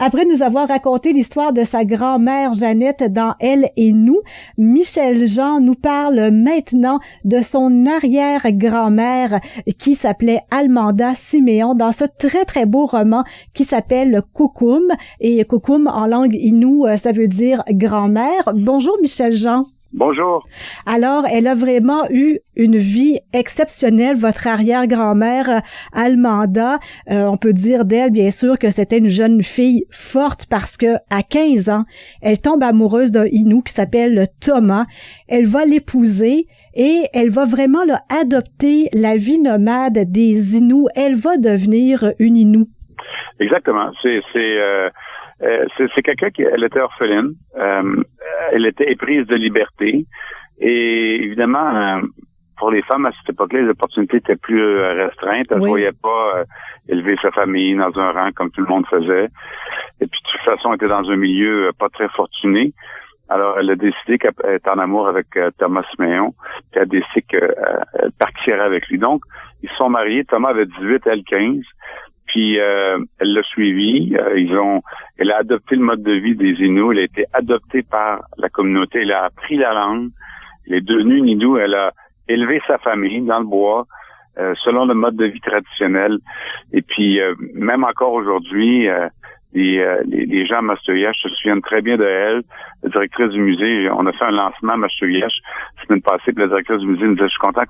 Après nous avoir raconté l'histoire de sa grand-mère Jeannette dans Elle et nous, Michel Jean nous parle maintenant de son arrière-grand-mère qui s'appelait Almanda Siméon dans ce très très beau roman qui s'appelle Kukum. Et Kukum en langue inoue, ça veut dire grand-mère. Bonjour Michel Jean. Bonjour. Alors, elle a vraiment eu une vie exceptionnelle, votre arrière-grand-mère Almanda. On peut dire d'elle, bien sûr, que c'était une jeune fille forte parce que à 15 ans, elle tombe amoureuse d'un Inou qui s'appelle Thomas. Elle va l'épouser et elle va vraiment là, adopter la vie nomade des Inuits. Elle va devenir une Inou. Exactement. C'est quelqu'un elle était orpheline. Elle était éprise de liberté. Et évidemment, pour les femmes à cette époque-là, les opportunités étaient plus restreintes. Elle ne voyait pas élever sa famille dans un rang comme tout le monde faisait. Et puis, de toute façon, elle était dans un milieu pas très fortuné. Alors, elle a décidé qu'elle était en amour avec Thomas Siméon. Puis elle a décidé qu'elle partirait avec lui. Donc, ils se sont mariés. Thomas avait 18, elle 15. Puis elle l'a suivi. Elle a adopté le mode de vie des Inuits. Elle a été adoptée par la communauté. Elle a appris la langue. Elle est devenue une Inou. Elle a élevé sa famille dans le bois, selon le mode de vie traditionnel. Et puis même encore aujourd'hui, les gens à Mastoyache se souviennent très bien de elle. La directrice du musée, on a fait un lancement à Mastoyache la semaine passée. Puis la directrice du musée nous disait, je suis content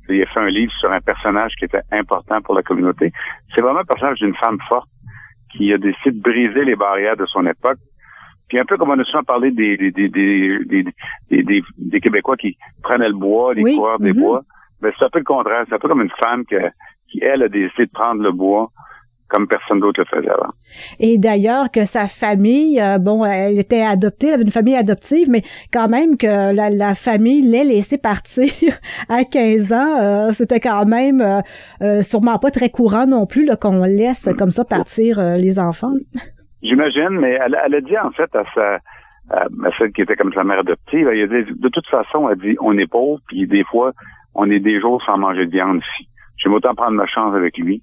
qu'il ait fait un livre sur un personnage qui était important pour la communauté. C'est vraiment un personnage d'une femme forte qui a décidé de briser les barrières de son époque. Puis un peu comme on a souvent parlé des Québécois qui prenaient le bois, les coureurs des bois. Ben, c'est un peu le contraire. C'est un peu comme une femme qui elle, a décidé de prendre le bois comme personne d'autre le faisait avant. Et d'ailleurs, que sa famille, elle était adoptée, elle avait une famille adoptive, mais quand même que la famille l'ait laissé partir à 15 ans, c'était quand même sûrement pas très courant non plus là, qu'on laisse comme ça partir les enfants. J'imagine, mais elle a dit en fait à celle qui était comme sa mère adoptive, elle a dit, de toute façon, elle dit, on est pauvre, puis des fois, on est des jours sans manger de viande ici. J'aime autant prendre ma chance avec lui.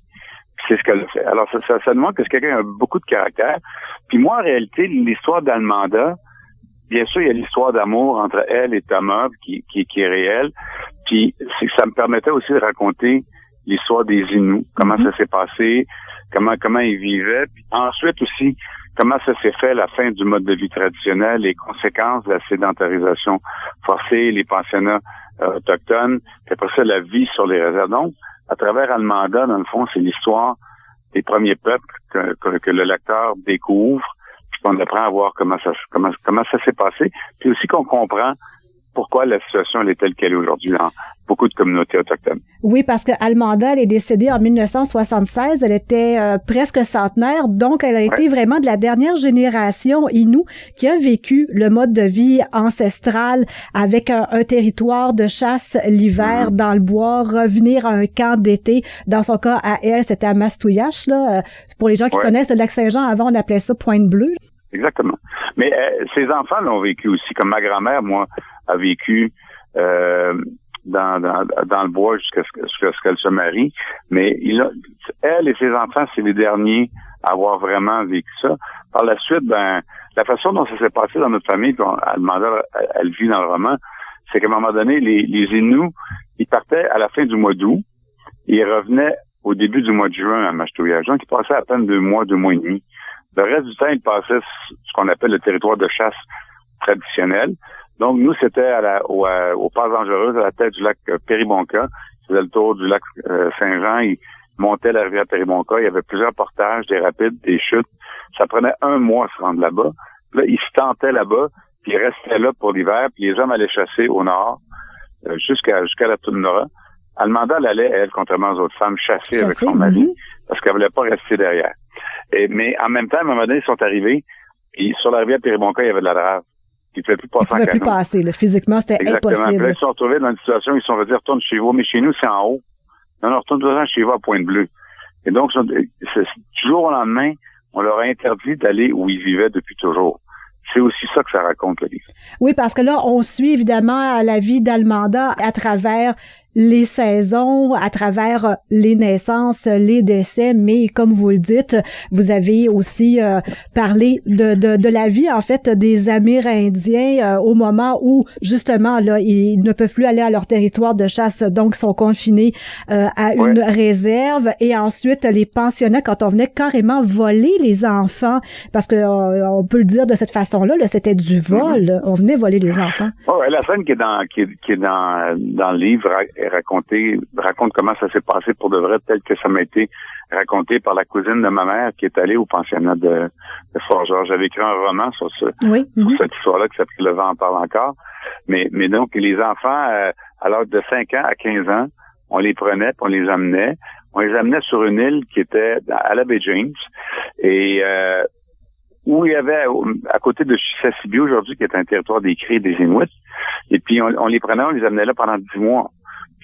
C'est ce qu'elle a fait. Alors, ça demande que c'est quelqu'un qui a beaucoup de caractère. Puis moi, en réalité, l'histoire d'Almanda, bien sûr, il y a l'histoire d'amour entre elle et Thomas qui est réelle. Puis ça me permettait aussi de raconter l'histoire des Inuits, comment ça s'est passé, comment ils vivaient. Puis ensuite aussi, comment ça s'est fait la fin du mode de vie traditionnel, les conséquences de la sédentarisation forcée, les pensionnats autochtones, puis après ça, la vie sur les réserves. Donc, à travers Almanda, dans le fond, c'est l'histoire des premiers peuples que le lecteur découvre, puis qu'on apprend à voir comment ça s'est passé, puis aussi qu'on comprend pourquoi la situation elle est telle qu'elle est aujourd'hui dans beaucoup de communautés autochtones. Oui, parce que Almanda, elle est décédée en 1976, elle était presque centenaire, donc elle a été vraiment de la dernière génération Inou qui a vécu le mode de vie ancestral avec un territoire de chasse l'hiver dans le bois, revenir à un camp d'été. Dans son cas, à elle, c'était à Mastoyache, là. Pour les gens qui connaissent le Lac-Saint-Jean, avant, on appelait ça Pointe-Bleue. Exactement. Mais ses enfants l'ont vécu aussi, comme ma grand-mère, moi, a vécu dans le bois jusqu'à ce qu'elle se marie. Mais elle et ses enfants, c'est les derniers à avoir vraiment vécu ça. Par la suite, la façon dont ça s'est passé dans notre famille, puis elle vit dans le roman, c'est qu'à un moment donné, les Inuits, ils partaient à la fin du mois d'août et ils revenaient au début du mois de juin à Mastoyache. Donc, ils passaient à peine 2 mois et demi. Le reste du temps, ils passaient ce qu'on appelle le territoire de chasse traditionnel. Donc, nous, c'était au Passes Dangereuses, à la tête du lac Péribonka. Ils faisaient le tour du lac Saint-Jean. Ils montaient la rivière Péribonka. Il y avait plusieurs portages, des rapides, des chutes. Ça prenait 1 mois à se rendre là-bas. Là, ils se tentaient là-bas, puis ils restaient là pour l'hiver, puis les hommes allaient chasser au nord, jusqu'à la Tounora. Almanda, elle allait, elle, contrairement aux autres femmes, chasser avec son mari, parce qu'elle voulait pas rester derrière. Mais en même temps, à un moment donné, ils sont arrivés, et sur la rivière Péribonka, il y avait de la drave. Ils ne pouvaient plus passer en canot. Ils ne pouvaient plus passer, là. Physiquement, c'était impossible. Puis là, ils se sont retrouvés dans une situation où ils se sont dit, retourne chez vous, mais chez nous, c'est en haut. Non, retourne chez vous à Pointe-Bleue. Et donc, du jour au lendemain, on leur a interdit d'aller où ils vivaient depuis toujours. C'est aussi ça que ça raconte, le livre. Oui, parce que là, on suit évidemment la vie d'Almanda à travers les saisons, à travers les naissances, les décès, mais comme vous le dites, vous avez aussi parlé de la vie, en fait, des Amérindiens au moment où, justement, là, ils ne peuvent plus aller à leur territoire de chasse, donc sont confinés à une réserve. Et ensuite, les pensionnats, quand on venait carrément voler les enfants, parce que on peut le dire de cette façon-là, là, c'était du vol, on venait voler les enfants. La scène qui est dans le livre raconte comment ça s'est passé pour de vrai, tel que ça m'a été raconté par la cousine de ma mère qui est allée au pensionnat de Fort-Georges. J'avais écrit un roman sur sur cette histoire-là qui s'appelle Le vent en parle encore. Mais donc, les enfants, à l'âge de 5 ans à 15 ans, on les prenait, puis on les amenait. On les amenait sur une île qui était à la baie James. Et où il y avait, à côté de Chisasibi aujourd'hui, qui est un territoire des Cris et des Inuits. Et puis, on les prenait, on les amenait là pendant 10 mois.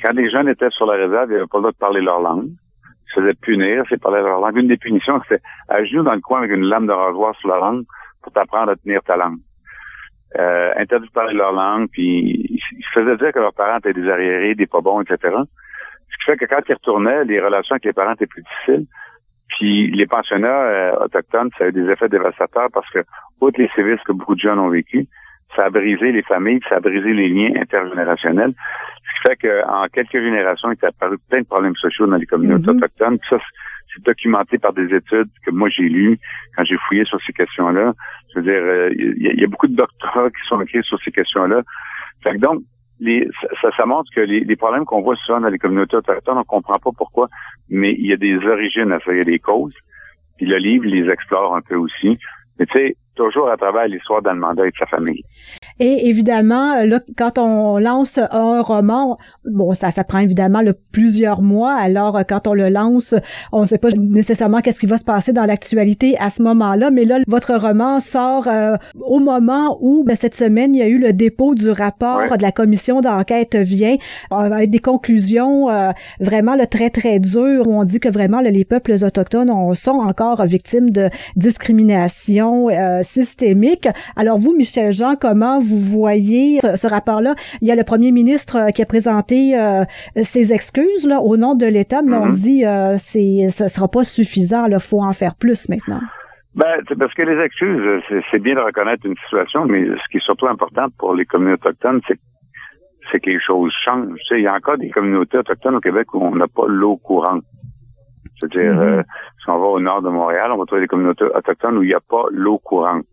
Quand les jeunes étaient sur la réserve, ils n'avaient pas le droit de parler leur langue. Ils se faisaient punir, c'est parler leur langue. Une des punitions, c'était à genoux dans le coin avec une lame de rasoir sur la langue pour t'apprendre à tenir ta langue. Interdit de parler leur langue, puis ils se faisaient dire que leurs parents étaient des arriérés, des pas bons, etc. Ce qui fait que quand ils retournaient, les relations avec les parents étaient plus difficiles. Puis les pensionnats autochtones, ça a eu des effets dévastateurs parce que, outre les sévices que beaucoup de jeunes ont vécu, ça a brisé les familles, ça a brisé les liens intergénérationnels. Ce qui fait qu'en quelques générations, il est apparu plein de problèmes sociaux dans les communautés autochtones. Puis ça, c'est documenté par des études que moi j'ai lues quand j'ai fouillé sur ces questions-là. Je veux dire, il y a beaucoup de doctorats qui sont écrits sur ces questions-là. Fait que donc, ça montre que les problèmes qu'on voit souvent dans les communautés autochtones, on comprend pas pourquoi, mais il y a des origines à ça, il y a des causes. Puis le livre les explore un peu aussi. Mais tu sais, toujours à travers l'histoire d'Almanda et de sa famille. Et évidemment, là, quand on lance un roman, bon, ça prend évidemment plusieurs mois. Alors, quand on le lance, on ne sait pas nécessairement qu'est-ce qui va se passer dans l'actualité à ce moment-là. Mais là, votre roman sort au moment où, cette semaine, il y a eu le dépôt du rapport de la commission d'enquête vient avec des conclusions vraiment très, très dures où on dit que vraiment les peuples autochtones sont encore victimes de discrimination systémique. Alors vous, Michel Jean, comment vous voyez ce rapport-là? Il y a le premier ministre qui a présenté ses excuses là, au nom de l'État, mais on dit ce sera pas suffisant, il faut en faire plus maintenant. C'est parce que les excuses, c'est bien de reconnaître une situation, mais ce qui est surtout important pour les communautés autochtones, c'est que les choses changent. Tu sais, il y a encore des communautés autochtones au Québec où on n'a pas l'eau courante. C'est-à-dire, si on va au nord de Montréal, on va trouver des communautés autochtones où il n'y a pas l'eau courante.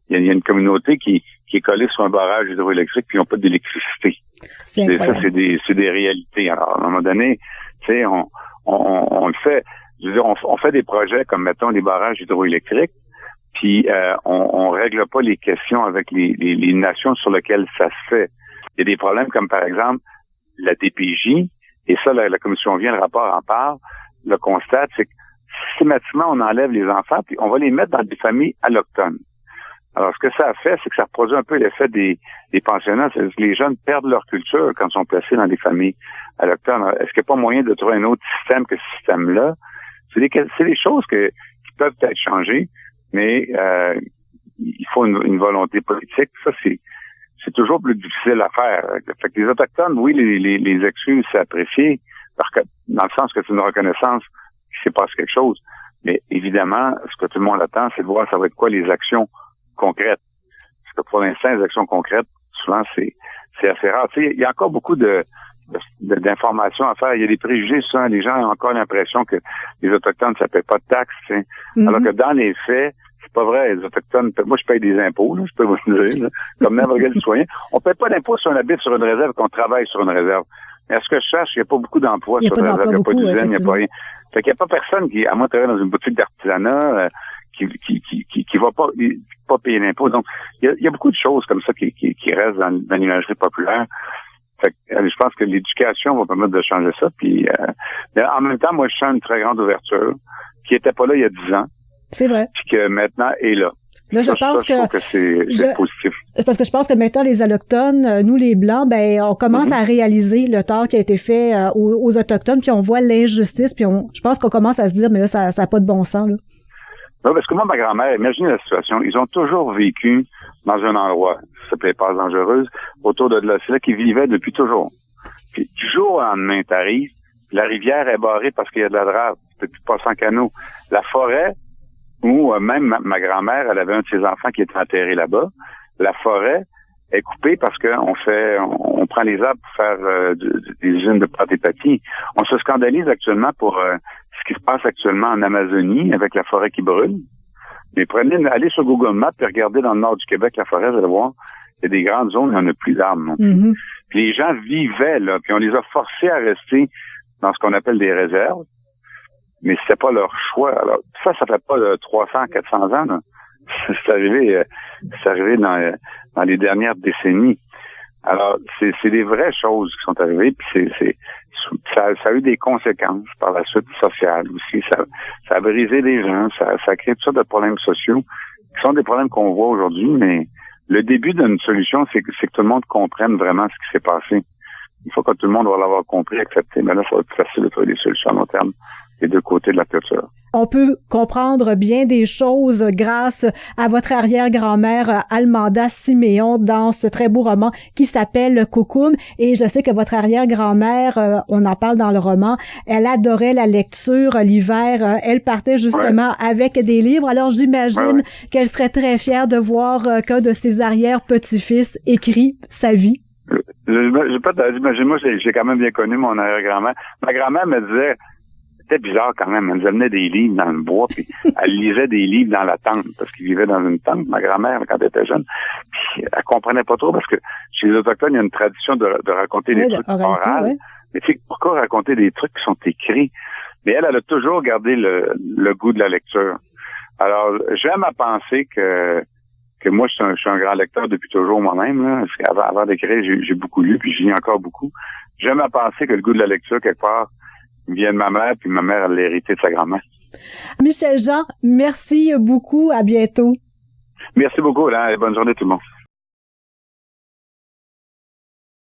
Il y a une communauté qui est collée sur un barrage hydroélectrique puis ils n'ont pas d'électricité. Ça, c'est des réalités. Alors, à un moment donné, tu sais, on le fait. Je veux dire, on fait des projets comme, mettons, les barrages hydroélectriques, puis on règle pas les questions avec les nations sur lesquelles ça se fait. Il y a des problèmes comme, par exemple, la DPJ, et ça, la commission vient, le rapport en parle, le constate, c'est que systématiquement, on enlève les enfants, puis on va les mettre dans des familles allochtones. Alors, ce que ça a fait, c'est que ça reproduit un peu l'effet des pensionnats. C'est que les jeunes perdent leur culture quand ils sont placés dans des familles allochtones. Alors, est-ce qu'il n'y a pas moyen de trouver un autre système que ce système-là? C'est des choses qui peuvent être changées, mais il faut une volonté politique. Ça, c'est toujours plus difficile à faire. Fait que les Autochtones, oui, les excuses, c'est apprécié, dans le sens que c'est une reconnaissance qu'il s'est passé quelque chose. Mais évidemment, ce que tout le monde attend, c'est de voir ça va être quoi les actions concrètes. Parce que pour l'instant, les actions concrètes, souvent, c'est assez rare. Tu sais, il y a encore beaucoup d'informations à faire. Il y a des préjugés, souvent, les gens ont encore l'impression que les Autochtones, ça paie pas de taxes, tu sais. Alors que dans les faits, c'est pas vrai. Les Autochtones, moi, je paye des impôts, là, je peux vous le dire, là, comme n'importe quel citoyen. On paye pas d'impôts si on habite sur une réserve, qu'on travaille sur une réserve. Mais à ce que je cherche, il n'y a pas beaucoup d'emplois sur une réserve, il n'y a pas d'usine, il n'y a pas rien. Fait qu'il n'y a pas personne qui, à moins de travailler dans une boutique d'artisanat, qui va pas payer l'impôt. Donc, il y a beaucoup de choses comme ça qui restent dans l'imagerie populaire. Fait que, je pense que l'éducation va permettre de changer ça. Puis, mais en même temps, moi, je sens une très grande ouverture qui était pas là il y a 10 ans. C'est vrai. Puis que maintenant est là. Là, je pense que c'est positif. Parce que je pense que maintenant, les Allochtones, nous, les Blancs, on commence à réaliser le tort qui a été fait aux Autochtones, puis on voit l'injustice, puis je pense qu'on commence à se dire, mais là, ça n'a pas de bon sens, là. Non, parce que moi, ma grand-mère, imaginez la situation, ils ont toujours vécu dans un endroit, ça s'appelait Passe Dangereuse, autour de là. C'est là qu'ils vivaient depuis toujours. Puis du jour au lendemain, t'arrives, la rivière est barrée parce qu'il y a de la drave. Tu peux plus passer en canot. La forêt, où même ma grand-mère, elle avait un de ses enfants qui était enterré là-bas. La forêt est coupée parce que on prend les arbres pour faire des usines de pâte et papier. On se scandalise actuellement pour ce qui se passe actuellement en Amazonie avec la forêt qui brûle. Mais allez sur Google Maps et regardez dans le nord du Québec la forêt, vous allez voir, il y a des grandes zones, il n'y en a plus d'arbres non plus. Mm-hmm. Puis les gens vivaient là, puis on les a forcés à rester dans ce qu'on appelle des réserves. Mais c'était pas leur choix. Alors, ça fait pas 300, 400 ans, là. C'est arrivé dans les dernières décennies. Alors, c'est des vraies choses qui sont arrivées, puis ça a eu des conséquences par la suite sociales aussi. Ça a brisé des gens, ça a créé toutes sortes de problèmes sociaux, qui sont des problèmes qu'on voit aujourd'hui, mais le début d'une solution, c'est que tout le monde comprenne vraiment ce qui s'est passé. Une fois que tout le monde va l'avoir compris, accepté, mais là, ça va être plus facile de trouver des solutions à long terme des deux côtés de la clôture. On peut comprendre bien des choses grâce à votre arrière-grand-mère Almanda Siméon dans ce très beau roman qui s'appelle Coucoum. Et je sais que votre arrière-grand-mère, on en parle dans le roman, elle adorait la lecture l'hiver. Elle partait justement avec des livres. Alors j'imagine qu'elle serait très fière de voir qu'un de ses arrière-petits-fils écrit sa vie. Moi, j'ai quand même bien connu mon arrière-grand-mère. Ma grand-mère me disait, c'était bizarre quand même, elle nous amenait des livres dans le bois, puis elle lisait des livres dans la tente, parce qu'ils vivaient dans une tente, ma grand-mère, quand elle était jeune. Puis elle comprenait pas trop, parce que chez les Autochtones, il y a une tradition de raconter des trucs orales. Ouais. Mais tu sais, pourquoi raconter des trucs qui sont écrits? Mais elle a toujours gardé le goût de la lecture. Alors, j'aime à penser que moi, je suis un grand lecteur depuis toujours moi-même, là. Avant d'écrire, j'ai beaucoup lu, puis je lis encore beaucoup. J'aime à penser que le goût de la lecture, quelque part, vient de ma mère, puis ma mère, elle l'a hérité de sa grand-mère. Michel Jean, merci beaucoup. À bientôt. Merci beaucoup, là. Bonne journée tout le monde.